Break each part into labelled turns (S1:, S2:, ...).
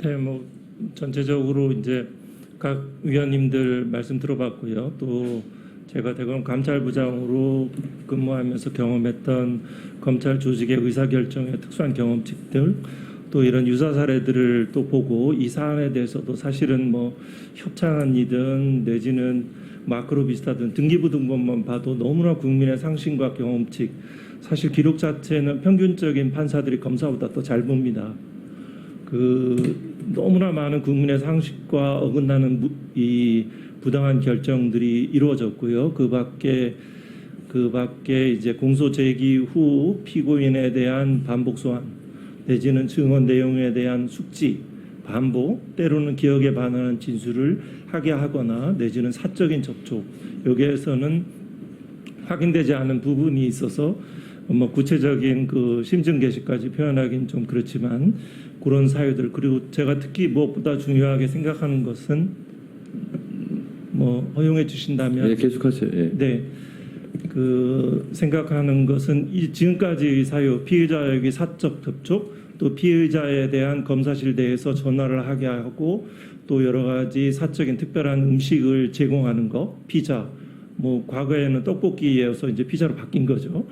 S1: 네, 뭐 전체적으로 이제 각 위원님들 말씀 들어봤고요. 또 제가 대검 감찰부장으로 근무하면서 경험했던 검찰 조직의 의사결정의 특수한 경험칙들, 또 이런 유사 사례들을 또 보고 이 사안에 대해서도 사실은 뭐 협찬이든 내지는 마크로 비슷하든 등기부등본만 봐도 너무나 국민의 상식과 경험칙, 사실 기록 자체는 평균적인 판사들이 검사보다 더 잘 봅니다. 너무나 많은 국민의 상식과 어긋나는 이 부당한 결정들이 이루어졌고요. 그 밖에 이제 공소 제기 후 피고인에 대한 반복 소환 내지는 증언 내용에 대한 숙지, 반복, 때로는 기억에 반하는 진술을 하게 하거나 내지는 사적인 접촉, 여기에서는 확인되지 않은 부분이 있어서 뭐 구체적인 그 심증 게시까지 표현하기는 좀 그렇지만 그런 사유들, 그리고 제가 특히 무엇보다 중요하게 생각하는 것은 뭐 허용해 주신다면
S2: 네, 계속하세요. 예.
S1: 네, 그 생각하는 것은 이 지금까지의 사유, 피의자에게 사적 접촉, 또 피의자에 대한 검사실 내에서 전화를 하게 하고 또 여러 가지 사적인 특별한 음식을 제공하는 거, 피자, 뭐 과거에는 떡볶이에서 이제 피자로 바뀐 거죠.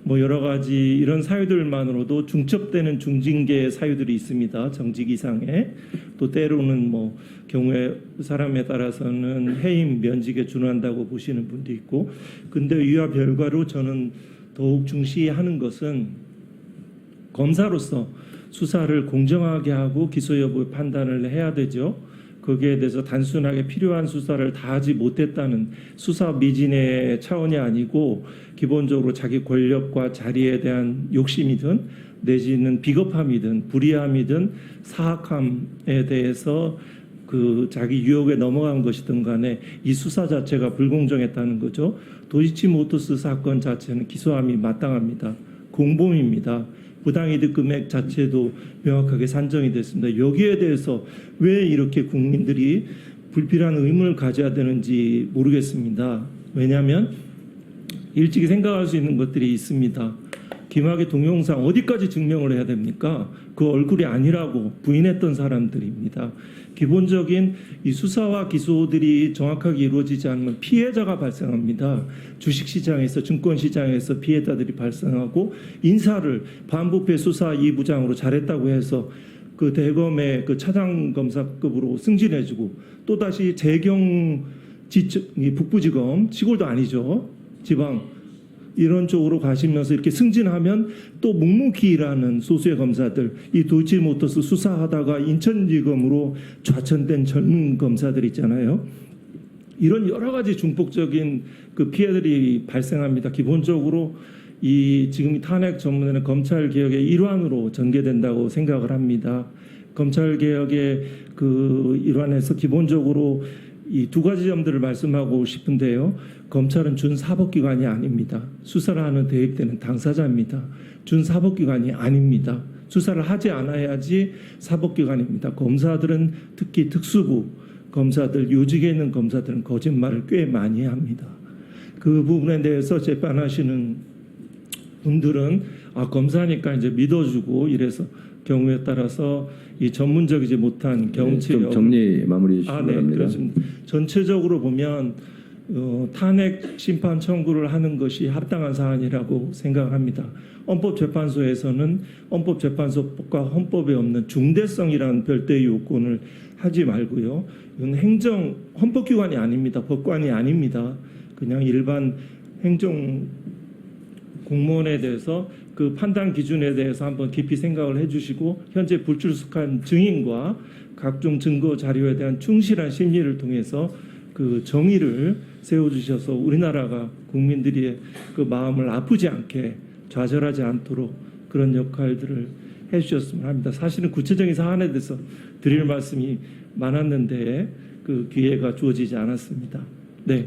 S1: 뭐 여러 가지 이런 사유들만으로도 중첩되는 중징계 사유들이 있습니다. 정직 이상의, 또 때로는 뭐 경우에 사람에 따라서는 해임 면직에 준한다고 보시는 분도 있고, 근데 이와 별과로 저는 더욱 중시하는 것은 검사로서 수사를 공정하게 하고 기소 여부 판단을 해야 되죠. 거기에 대해서 단순하게 필요한 수사를 다 하지 못했다는 수사 미진의 차원이 아니고 기본적으로 자기 권력과 자리에 대한 욕심이든 내지는 비겁함이든 불의함이든 사악함에 대해서 그 자기 유혹에 넘어간 것이든 간에 이 수사 자체가 불공정했다는 거죠. 도이치모터스 사건 자체는 기소함이 마땅합니다. 공범입니다. 부당이득 금액 자체도 명확하게 산정이 됐습니다. 여기에 대해서 왜 이렇게 국민들이 불필요한 의문을 가져야 되는지 모르겠습니다. 왜냐하면 일찍이 생각할 수 있는 것들이 있습니다. 김학의 동영상 어디까지 증명을 해야 됩니까? 그 얼굴이 아니라고 부인했던 사람들입니다. 기본적인 이 수사와 기소들이 정확하게 이루어지지 않으면 피해자가 발생합니다. 주식시장에서 증권시장에서 피해자들이 발생하고 인사를 반부패 수사 2부장으로 잘했다고 해서 그 대검의 그 차장검사급으로 승진해주고 또다시 재경 북부지검, 시골도 아니죠, 지방 이런 쪽으로 가시면서 이렇게 승진하면 또 묵묵히라는 소수의 검사들, 이 도이치모터스 수사하다가 인천지검으로 좌천된 젊은 검사들 있잖아요. 이런 여러 가지 중폭적인 그 피해들이 발생합니다. 기본적으로 이 지금 탄핵 전문에는 검찰 개혁의 일환으로 전개된다고 생각을 합니다. 검찰 개혁의 그 일환에서 기본적으로 이 두 가지 점들을 말씀하고 싶은데요. 검찰은 준사법기관이 아닙니다. 수사를 하는 대입되는 당사자입니다. 준사법기관이 아닙니다. 수사를 하지 않아야지 사법기관입니다. 검사들은 특히 특수부 검사들, 요직에 있는 검사들은 거짓말을 꽤 많이 합니다. 그 부분에 대해서 재판하시는 분들은 검사니까 이제 믿어주고 이래서 경우에 따라서 이 전문적이지 못한 경험치
S2: 좀 정리 마무리 주시기 바랍니다.
S1: 그렇습니다. 전체적으로 보면 탄핵 심판 청구를 하는 것이 합당한 사안이라고 생각합니다. 헌법재판소에서는 헌법재판소법과 헌법에 없는 중대성이라는 별도의 요건을 하지 말고요. 이건 헌법기관이 아닙니다. 법관이 아닙니다. 그냥 일반 행정 공무원에 대해서 그 판단 기준에 대해서 한번 깊이 생각을 해주시고 현재 불출석한 증인과 각종 증거 자료에 대한 충실한 심리를 통해서 그 정의를 세워주셔서 우리나라가 국민들의 그 마음을 아프지 않게 좌절하지 않도록 그런 역할들을 해주셨으면 합니다. 사실은 구체적인 사안에 대해서 드릴 말씀이 많았는데 그 기회가 주어지지 않았습니다. 네.